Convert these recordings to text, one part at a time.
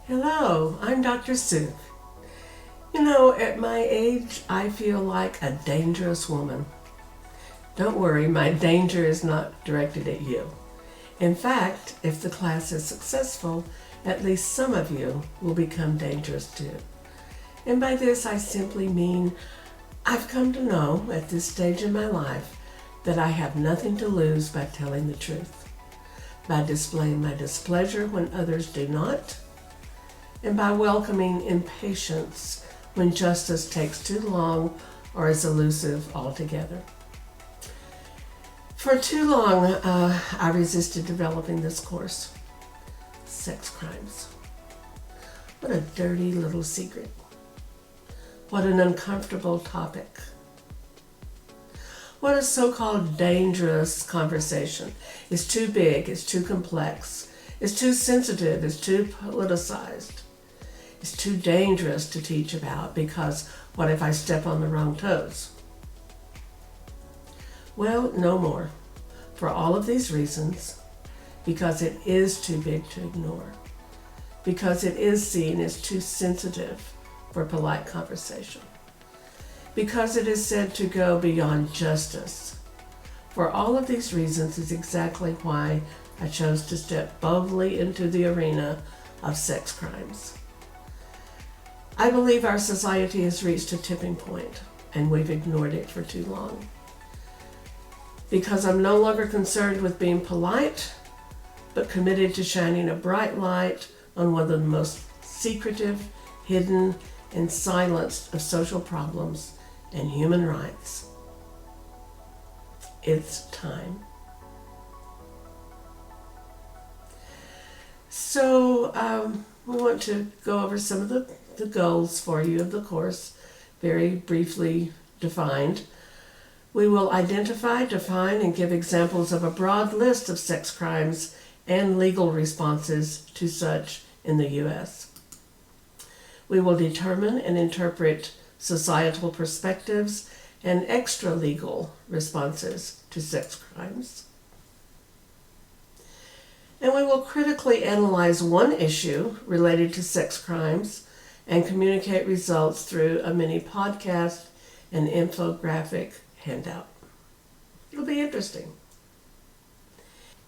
Hello, I'm Dr. Sue. You know, at my age, I feel like a dangerous woman. Don't worry, my danger is not directed at you. In fact, if the class is successful, at least some of you will become dangerous too. And by this, I simply mean I've come to know at this stage in my life that I have nothing to lose by telling the truth, by displaying my displeasure when others do not, and by welcoming impatience when justice takes too long or is elusive altogether. For too long, I resisted developing this course. Sex crimes. What a dirty little secret. What an uncomfortable topic. What a so-called dangerous conversation. It's too big, it's too complex, it's too sensitive, it's too politicized. It's too dangerous to teach about because what if I step on the wrong toes? Well, no more. For all of these reasons, because it is too big to ignore, because it is seen as too sensitive for polite conversation, because it is said to go beyond justice. For all of these reasons is exactly why I chose to step boldly into the arena of sex crimes. I believe our society has reached a tipping point, and we've ignored it for too long. Because I'm no longer concerned with being polite, but committed to shining a bright light on one of the most secretive, hidden, and silenced of social problems and human rights. It's time. So, we want to go over some of the goals for you of the course, very briefly defined. We will identify, define, and give examples of a broad list of sex crimes and legal responses to such in the U.S. We will determine and interpret societal perspectives and extra-legal responses to sex crimes. And we will critically analyze one issue related to sex crimes and communicate results through a mini podcast and infographic handout. It'll be interesting.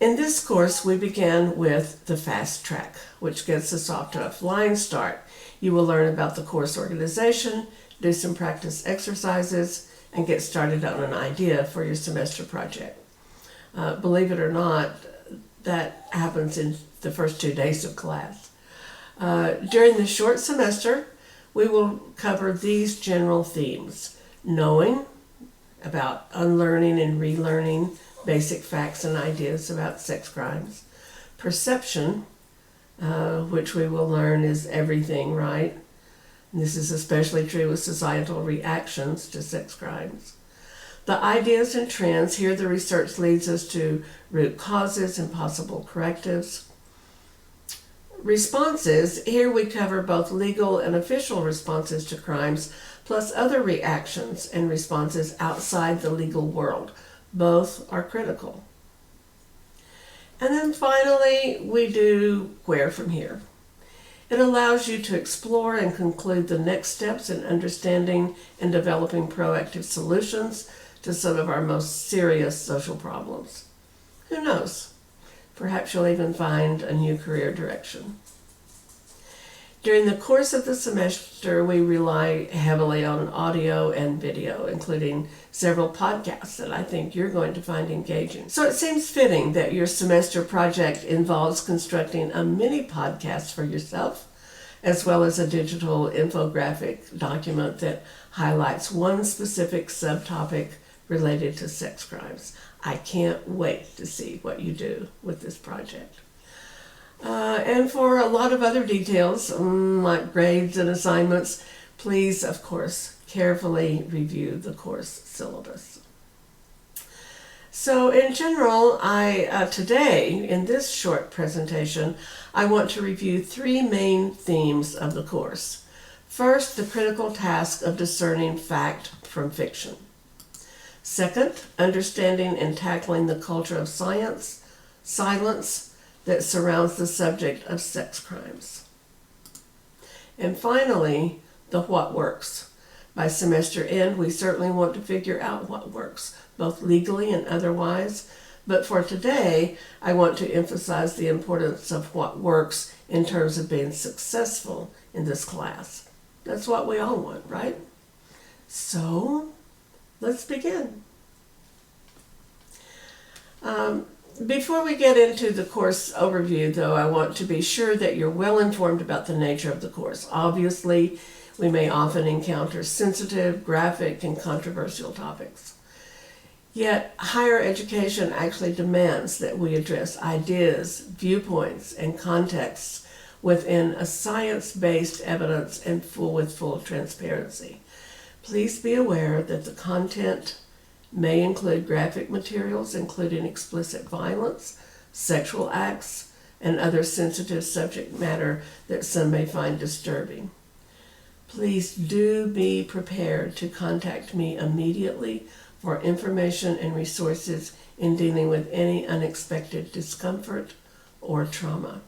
In this course, we begin with the fast track, which gets us off to a flying start. You will learn about the course organization, do some practice exercises, and get started on an idea for your semester project. Believe it or not, that happens in the first 2 days of class. During the short semester, we will cover these general themes: knowing about unlearning and relearning basic facts and ideas about sex crimes; perception, which we will learn is everything, right? And this is especially true with societal reactions to sex crimes. The ideas and trends, here the research leads us to root causes and possible correctives. Responses, here we cover both legal and official responses to crimes, plus other reactions and responses outside the legal world. Both are critical. And then finally, we do where from here. It allows you to explore and conclude the next steps in understanding and developing proactive solutions to some of our most serious social problems. Who knows? Perhaps you'll even find a new career direction. During the course of the semester, we rely heavily on audio and video, including several podcasts that I think you're going to find engaging. So it seems fitting that your semester project involves constructing a mini podcast for yourself, as well as a digital infographic document that highlights one specific subtopic related to sex crimes. I can't wait to see what you do with this project. And for a lot of other details, like grades and assignments, please, of course, carefully review the course syllabus. So in general, today, in this short presentation, I want to review 3 main themes of the course. First, the critical task of discerning fact from fiction. Second, understanding and tackling the culture of silence that surrounds the subject of sex crimes. And finally, the what works. By semester end, we certainly want to figure out what works, both legally and otherwise. But for today, I want to emphasize the importance of what works in terms of being successful in this class. That's what we all want, right? So, let's begin. Before we get into the course overview, though, I want to be sure that you're well informed about the nature of the course. Obviously, we may often encounter sensitive, graphic, and controversial topics. Yet, higher education actually demands that we address ideas, viewpoints, and contexts within a science-based evidence and with full transparency. Please be aware that the content may include graphic materials, including explicit violence, sexual acts, and other sensitive subject matter that some may find disturbing. Please do be prepared to contact me immediately for information and resources in dealing with any unexpected discomfort or trauma.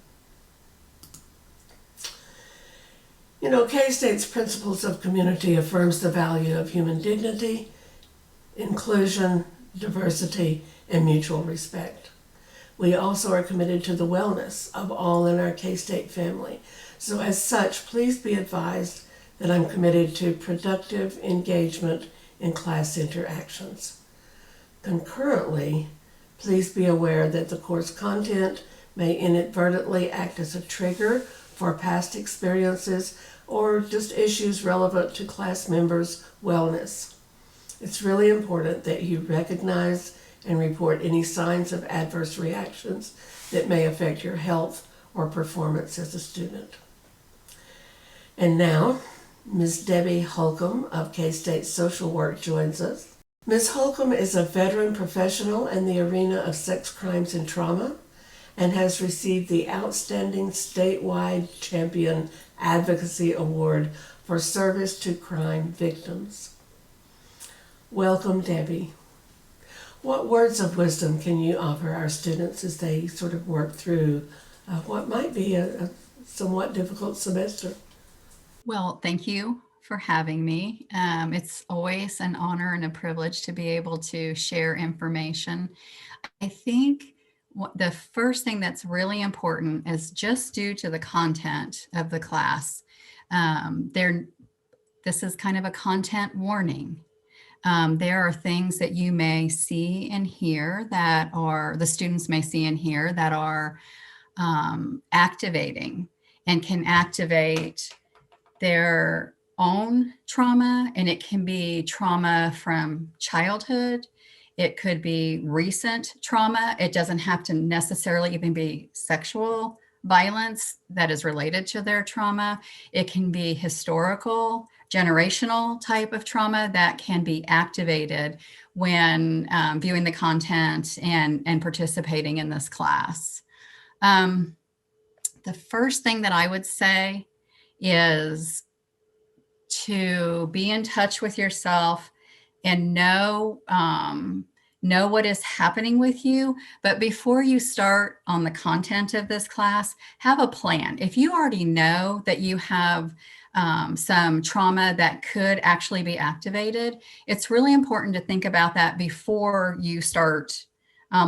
You know, K-State's Principles of Community affirms the value of human dignity, inclusion, diversity, and mutual respect. We also are committed to the wellness of all in our K-State family. So as such, please be advised that I'm committed to productive engagement in class interactions. Concurrently, please be aware that the course content may inadvertently act as a trigger for past experiences or just issues relevant to class members' wellness. It's really important that you recognize and report any signs of adverse reactions that may affect your health or performance as a student. And now, Ms. Debbie Holcomb of K-State Social Work joins us. Ms. Holcomb is a veteran professional in the arena of sex crimes and trauma and has received the Outstanding Statewide Champion Advocacy Award for service to crime victims. Welcome, Debbie. What words of wisdom can you offer our students as they sort of work through what might be a somewhat difficult semester? Well, thank you for having me. It's always an honor and a privilege to be able to share information. I think the first thing that's really important is just due to the content of the class. This is kind of a content warning. There are things that you may see and hear that are, the students may see and hear that are activating and can activate their own trauma, and it can be trauma from childhood. It could be recent trauma. It doesn't have to necessarily even be sexual violence that is related to their trauma. It can be historical, generational type of trauma that can be activated when viewing the content and participating in this class. The first thing that I would say is to be in touch with yourself and know what is happening with you. But before you start on the content of this class, have a plan. If you already know that you have some trauma that could actually be activated, it's really important to think about that before you start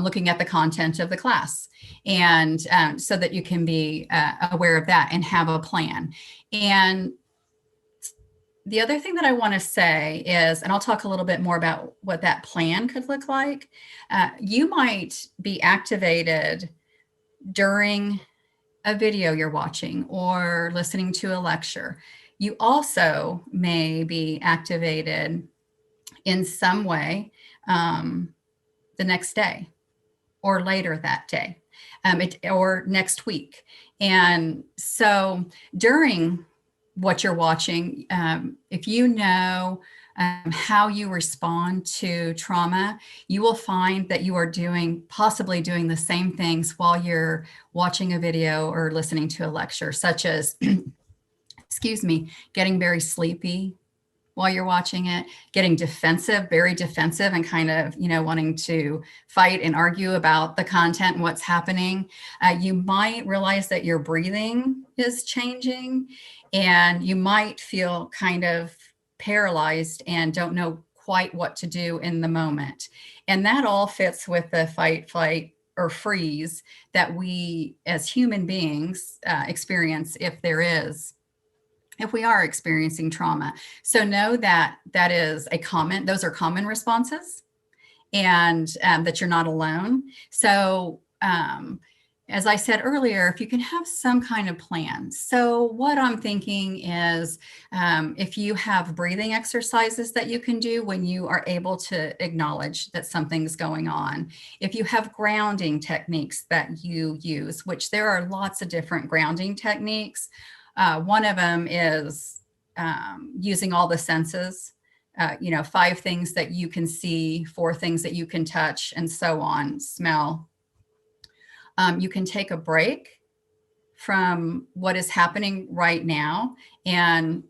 looking at the content of the class, and so that you can be aware of that and have a plan. And the other thing that I want to say is, and I'll talk a little bit more about what that plan could look like. You might be activated during a video you're watching or listening to a lecture. You also may be activated in some way the next day or later that day, or next week. And so during what you're watching, if you know how you respond to trauma, you will find that you are possibly doing the same things while you're watching a video or listening to a lecture, such as, excuse me, getting very sleepy while you're watching it, getting defensive, very defensive, and kind of, wanting to fight and argue about the content and what's happening. You might realize that your breathing is changing, and you might feel kind of paralyzed and don't know quite what to do in the moment. And that all fits with the fight, flight, or freeze that we as human beings experience if we are experiencing trauma. So know that those are common responses, and that you're not alone. So, as I said earlier, if you can have some kind of plan. So what I'm thinking is if you have breathing exercises that you can do when you are able to acknowledge that something's going on, if you have grounding techniques that you use, which there are lots of different grounding techniques. One of them is using all the senses. 5 things that you can see, 4 things that you can touch, and so on, smell. You can take a break from what is happening right now and,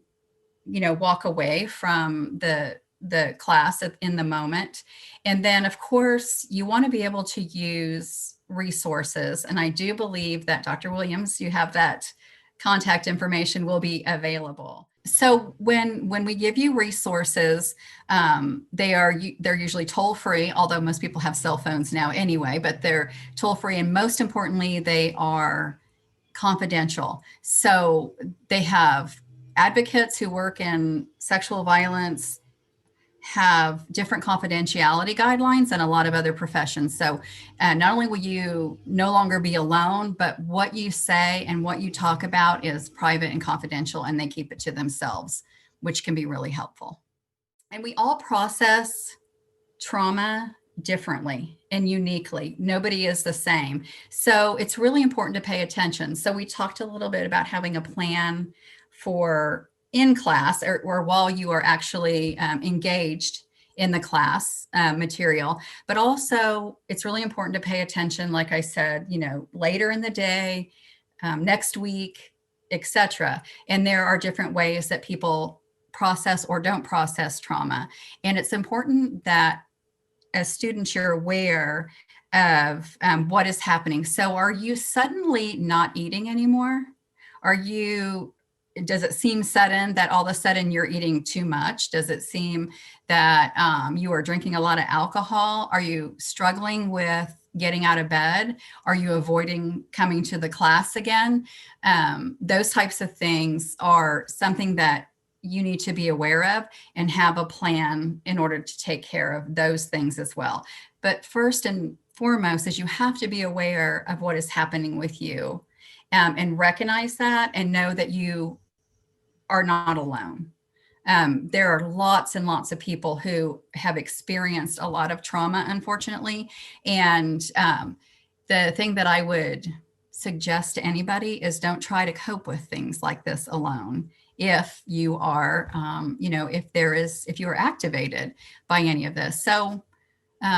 walk away from the class in the moment. And then, of course, you want to be able to use resources. And I do believe that Dr. Williams, you have that contact information will be available. So when we give you resources, they're usually toll free, although most people have cell phones now anyway, but they're toll free. And most importantly, they are confidential. So they have advocates who work in sexual violence, have different confidentiality guidelines than a lot of other professions. So not only will you no longer be alone, but what you say and what you talk about is private and confidential, and they keep it to themselves, which can be really helpful. And we all process trauma differently and uniquely. Nobody is the same. So it's really important to pay attention. So we talked a little bit about having a plan for in class or while you are actually engaged in the class material, but also it's really important to pay attention, like I said, later in the day, next week, etc. And there are different ways that people process or don't process trauma. And it's important that as students, you're aware of what is happening. So are you suddenly not eating anymore? Does it seem sudden that all of a sudden you're eating too much? Does it seem that you are drinking a lot of alcohol? Are you struggling with getting out of bed? Are you avoiding coming to the class again? Those types of things are something that you need to be aware of and have a plan in order to take care of those things as well. But first and foremost is you have to be aware of what is happening with you. And recognize that and know that you are not alone. There are lots and lots of people who have experienced a lot of trauma, unfortunately. And the thing that I would suggest to anybody is don't try to cope with things like this alone. If you are, if you are activated by any of this. So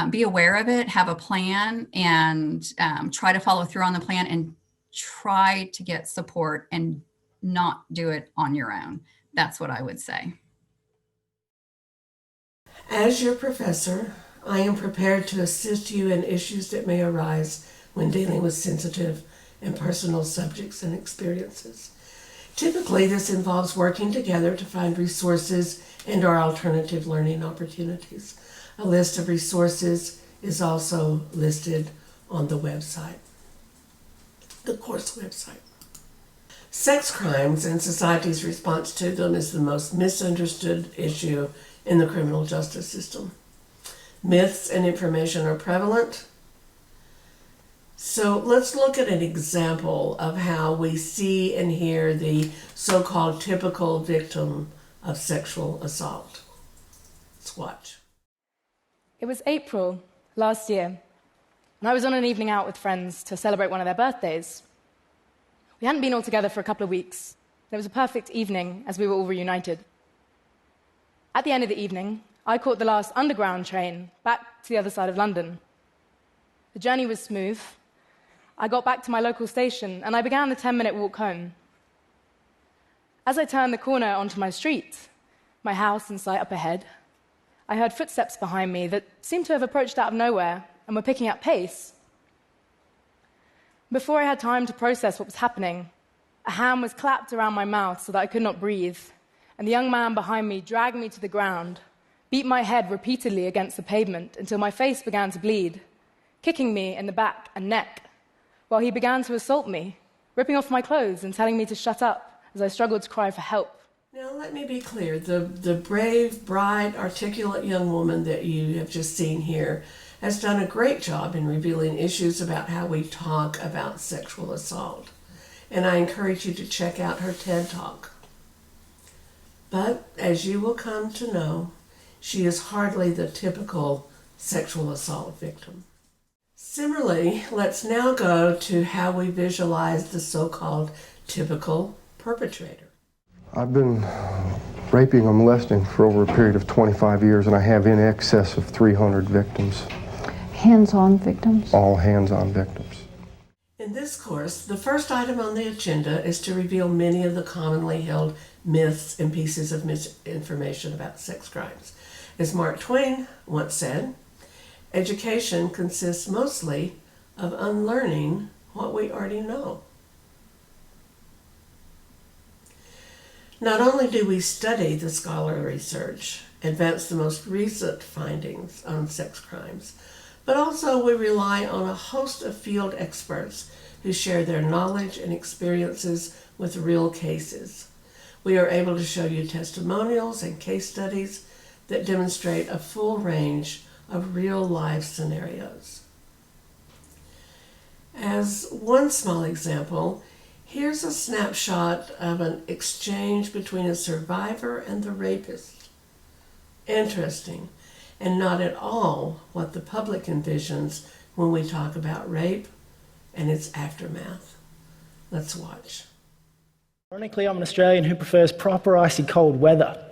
be aware of it, have a plan, and try to follow through on the plan and try to get support and not do it on your own. That's what I would say. As your professor, I am prepared to assist you in issues that may arise when dealing with sensitive and personal subjects and experiences. Typically, this involves working together to find resources and/or alternative learning opportunities. A list of resources is also listed on the website, the course website. Sex crimes and society's response to them is the most misunderstood issue in the criminal justice system. Myths and information are prevalent. So let's look at an example of how we see and hear the so-called typical victim of sexual assault. Let's watch. It was April last year, and I was on an evening out with friends to celebrate one of their birthdays. We hadn't been all together for a couple of weeks. It was a perfect evening as we were all reunited. At the end of the evening, I caught the last underground train back to the other side of London. The journey was smooth. I got back to my local station and I began the 10-minute walk home. As I turned the corner onto my street, my house in sight up ahead, I heard footsteps behind me that seemed to have approached out of nowhere and were picking up pace. Before I had time to process what was happening, A hand was clapped around my mouth so that I could not breathe, and the young man behind me dragged me to the ground, beat my head repeatedly against the pavement until my face began to bleed, kicking me in the back and neck, while he began to assault me, ripping off my clothes and telling me to shut up as I struggled to cry for help. Now, let me be clear. The brave, bright, articulate young woman that you have just seen here has done a great job in revealing issues about how we talk about sexual assault. And I encourage you to check out her TED Talk. But, as you will come to know, she is hardly the typical sexual assault victim. Similarly, let's now go to how we visualize the so-called typical perpetrator. I've been raping and molesting for over a period of 25 years, and I have in excess of 300 victims. Hands-on victims? All hands-on victims. In this course, the first item on the agenda is to reveal many of the commonly held myths and pieces of misinformation about sex crimes. As Mark Twain once said, education consists mostly of unlearning what we already know. Not only do we study the scholarly research, advance the most recent findings on sex crimes, but also we rely on a host of field experts who share their knowledge and experiences with real cases. We are able to show you testimonials and case studies that demonstrate a full range of real-life scenarios. As one small example, here's a snapshot of an exchange between a survivor and the rapist. Interesting, and not at all what the public envisions when we talk about rape and its aftermath. Let's watch. Ironically, I'm an Australian who prefers proper icy cold weather.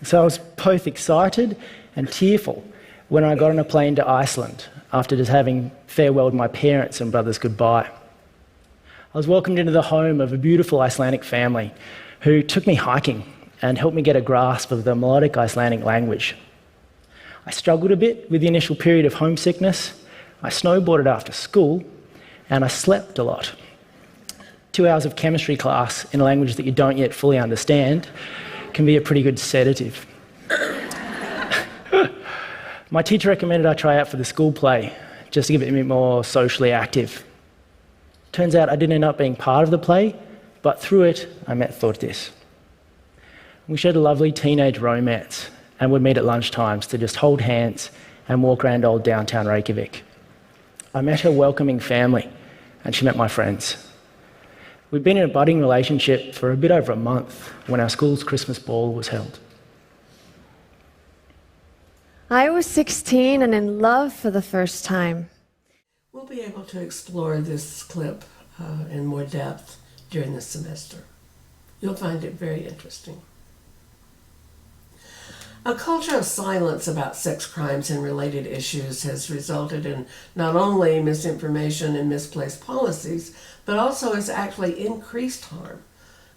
So I was both excited and tearful when I got on a plane to Iceland after just having farewelled my parents and brothers goodbye. I was welcomed into the home of a beautiful Icelandic family who took me hiking and helped me get a grasp of the melodic Icelandic language. I struggled a bit with the initial period of homesickness. I snowboarded after school, and I slept a lot. 2 hours of chemistry class in a language that you don't yet fully understand can be a pretty good sedative. My teacher recommended I try out for the school play, just to get a bit more socially active. Turns out I didn't end up being part of the play, but through it, I met Thordis. We shared a lovely teenage romance and would meet at lunchtimes to just hold hands and walk around old downtown Reykjavik. I met her welcoming family, and she met my friends. We'd been in a budding relationship for a bit over a month when our school's Christmas ball was held. I was 16 and in love for the first time. We'll be able to explore this clip in more depth during this semester. You'll find it very interesting. A culture of silence about sex crimes and related issues has resulted in not only misinformation and misplaced policies, but also has actually increased harm,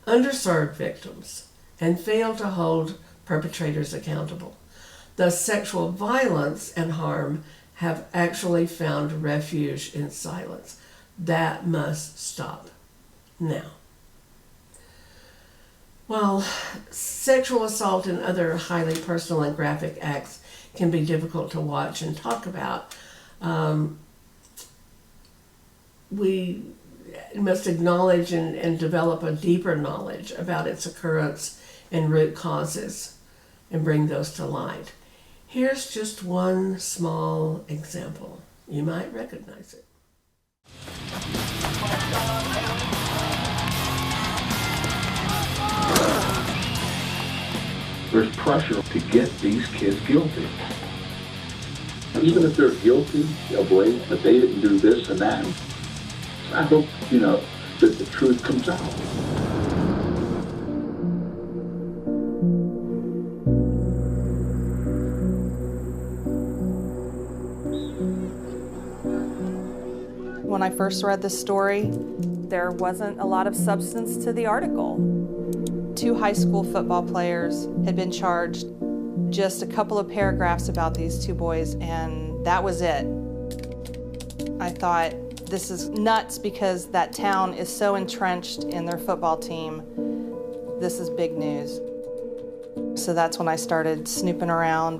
underserved victims, and failed to hold perpetrators accountable. Thus, sexual violence and harm have actually found refuge in silence. That must stop now. While sexual assault and other highly personal and graphic acts can be difficult to watch and talk about, we must acknowledge and develop a deeper knowledge about its occurrence and root causes and bring those to light. Here's just one small example. You might recognize it. There's pressure to get these kids guilty. Even if they're guilty of rape, but they didn't do this and that, I hope, that the truth comes out. When I first read this story, there wasn't a lot of substance to the article. 2 high school football players had been charged, just a couple of paragraphs about these 2 boys, and that was it. I thought, This is nuts because that town is so entrenched in their football team. This is big news. So that's when I started snooping around.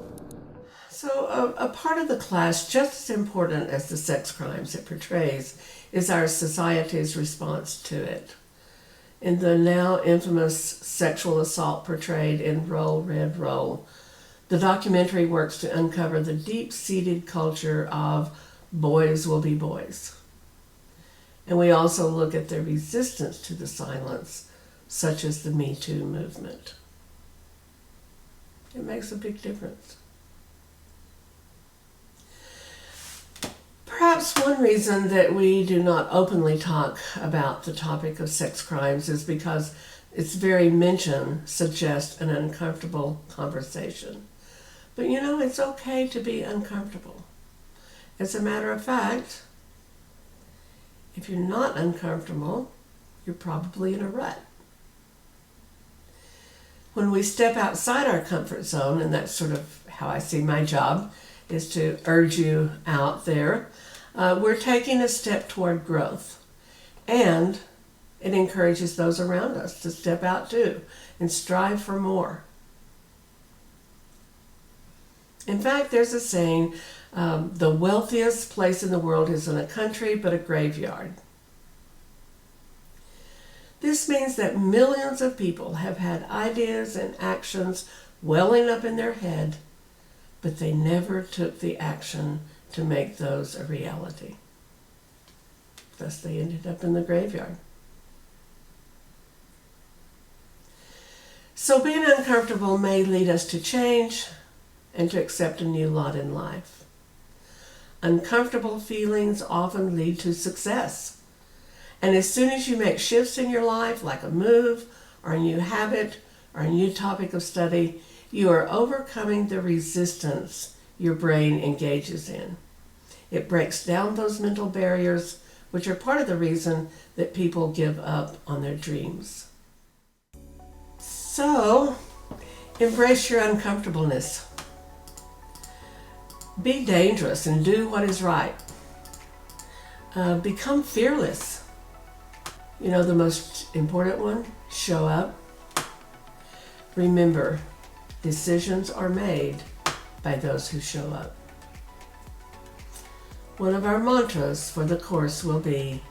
So a part of the class just as important as the sex crimes it portrays is our society's response to it. In the now infamous sexual assault portrayed in Roll, Red, Roll, the documentary works to uncover the deep-seated culture of boys will be boys. And we also look at the resistance to the silence, such as the Me Too movement. It makes a big difference. Perhaps one reason that we do not openly talk about the topic of sex crimes is because its very mention suggests an uncomfortable conversation. But you know, it's okay to be uncomfortable. As a matter of fact, if you're not uncomfortable, you're probably in a rut. When we step outside our comfort zone, and that's sort of how I see my job, is to urge you out there, we're taking a step toward growth. And it encourages those around us to step out too and strive for more. In fact, there's a saying, the wealthiest place in the world isn't a country, but a graveyard. This means that millions of people have had ideas and actions welling up in their head, but they never took the action to make those a reality. Thus, they ended up in the graveyard. So being uncomfortable may lead us to change and to accept a new lot in life. Uncomfortable feelings often lead to success. And as soon as you make shifts in your life, like a move or a new habit or a new topic of study, you are overcoming the resistance your brain engages in. It breaks down those mental barriers, which are part of the reason that people give up on their dreams. So, embrace your uncomfortableness. Be dangerous and do what is right. Become fearless. You know, the most important one, show up. Remember, decisions are made by those who show up. One of our mantras for the course will be,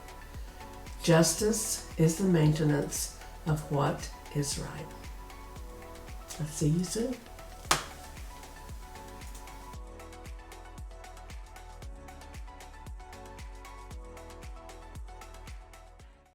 justice is the maintenance of what is right. I'll see you soon.